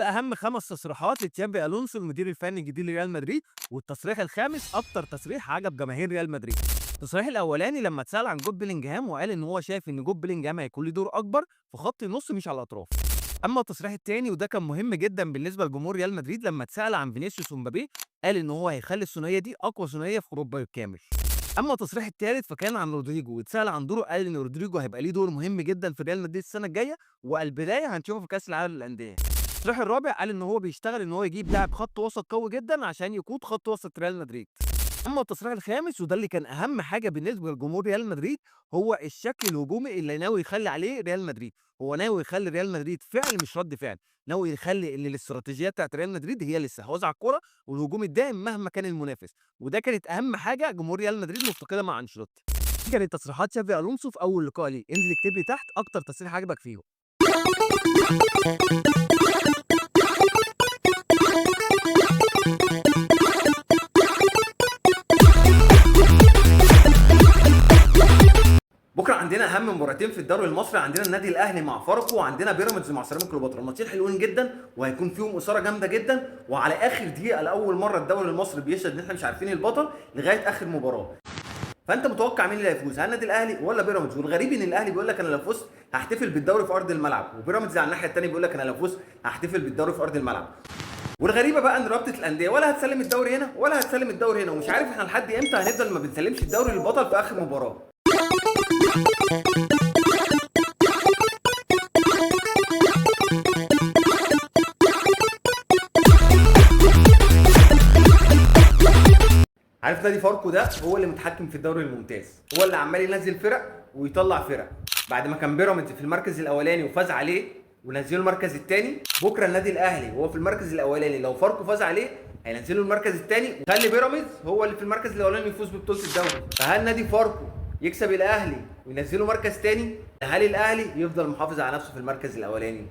ده اهم 5 تصريحات لتشافي الونسو المدير الفني الجديد لريال مدريد، والتصريح الخامس اكتر تصريح عجب جماهير ريال مدريد. التصريح الاولاني لما اتسال عن جود بيلينجهام وقال ان هو شايف ان جود بيلينجهام هيكون له دور اكبر في خط النص مش على الاطراف. اما التصريح الثاني وده كان مهم جدا بالنسبه لجمهور ريال مدريد لما اتسال عن فينيسيوس ومبابي، قال ان هو هيخلي الثنائيه دي اقوى ثنائيه في اوروبا بالكامل. اما التصريح الثالث فكان عن رودريجو، واتسال عن دوره قال ان رودريجو هيبقى ليه دور مهم جدا في ريال مدريد السنه الجايه، والبدايه هنشوفه في كاس العالم للانديه. التصريح الرابع قال ان هو بيشتغل ان هو يجيب لاعب خط وسط قوي جدا عشان يقود خط وسط ريال مدريد. اما التصريح الخامس وده اللي كان اهم حاجه بالنسبه لجمهور ريال مدريد، هو الشكل الهجومي اللي ناوي يخلي عليه ريال مدريد. هو ناوي يخلي ريال مدريد فعل مش رد فعل، ناوي يخلي ان الاستراتيجيه بتاعت ريال مدريد هي الاستحواذ على الكوره والهجوم الدائم مهما كان المنافس، وده كانت اهم حاجه جمهور ريال مدريد مفتقدها مع انشيلوتي. دي كانت تصريحات شافي الونسو في اول لقاء ليه، انزل اكتب لي تحت اكتر تصريح عجبك فيهم. بكره عندنا اهم مباراتين في الدوري المصري، عندنا النادي الاهلي مع فاركو وعندنا بيراميدز مع سيراميكا كليوباترا. الماتشين حلوين جدا وهيكون فيهم اثاره جامده جدا، وعلى اخر دقيقه لاول مره الدوري المصري بيشهد ان احنا مش عارفين البطل لغايه اخر مباراه. فانت متوقع مين اللي هيفوز؟ هل النادي الاهلي ولا بيراميدز؟ والغريب ان الاهلي بيقول لك انا لو فزت هحتفل بالدوري في ارض الملعب، وبيراميدز على الناحيه الثانيه بيقول لك انا لو فزت هحتفل بالدوري في ارض الملعب. والغريبه بقى ان رابطه الانديه ولا هتسلم الدوري هنا ولا هتسلم الدوري هنا، ومش عارف احنا لحد امتى هنفضل ما بنسلمش الدوري للبطل في اخر مباراه. عارف نادي فاركو ده هو اللي متحكم في الدوري الممتاز، هو اللي عمال ينزل فرق ويطلع فرق. بعد ما كان بيراميدز في المركز الاولاني وفاز عليه ونزله المركز الثاني، بكره النادي الاهلي وهو في المركز الاولاني لو فاركو فاز عليه هينزله المركز الثاني وخلي بيراميدز هو اللي في المركز الاولاني يفوز ببطوله الدوري. فهل نادي فاركو يكسب الاهلي وينزله مركز ثاني؟ هل الاهلي يفضل محافظ على نفسه في المركز الاولاني؟